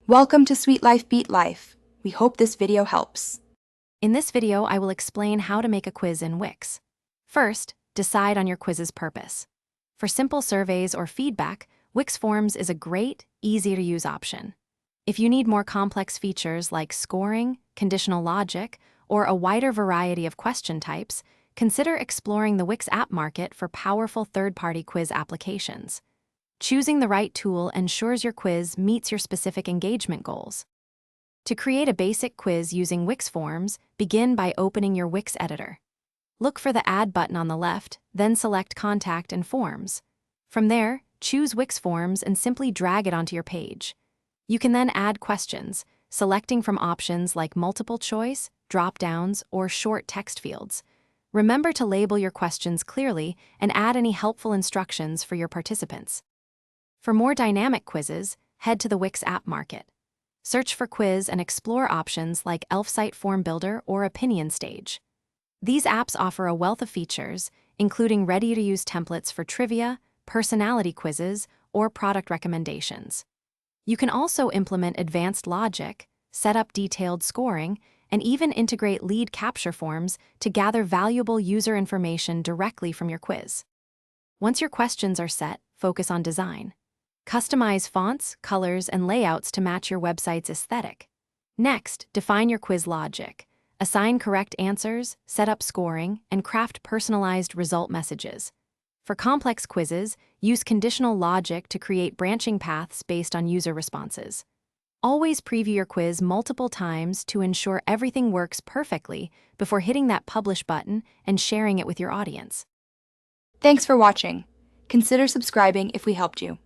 Welcome to Sweet Life Beat Life. We hope this video helps. In this video, I will explain how to make a quiz in Wix. First, decide on your quiz's purpose. For simple surveys or feedback, Wix Forms is a great, easy-to-use option. If you need more complex features like scoring, conditional logic, or a wider variety of question types, consider exploring the Wix app market for powerful third-party quiz applications. Choosing the right tool ensures your quiz meets your specific engagement goals. To create a basic quiz using Wix Forms, begin by opening your Wix editor. Look for the Add button on the left, then select Contact and Forms. From there, choose Wix Forms and simply drag it onto your page. You can then add questions, selecting from options like multiple choice, drop-downs, or short text fields. Remember to label your questions clearly and add any helpful instructions for your participants. For more dynamic quizzes, head to the Wix app market. Search for quiz and explore options like Elfsight Form Builder or Opinion Stage. These apps offer a wealth of features, including ready-to-use templates for trivia, personality quizzes, or product recommendations. You can also implement advanced logic, set up detailed scoring, and even integrate lead capture forms to gather valuable user information directly from your quiz. Once your questions are set, focus on design. Customize fonts, colors, and layouts to match your website's aesthetic. Next, define your quiz logic. Assign correct answers, set up scoring, and craft personalized result messages. For complex quizzes, use conditional logic to create branching paths based on user responses. Always preview your quiz multiple times to ensure everything works perfectly before hitting that Publish button and sharing it with your audience. Thanks for watching. Consider subscribing if we helped you.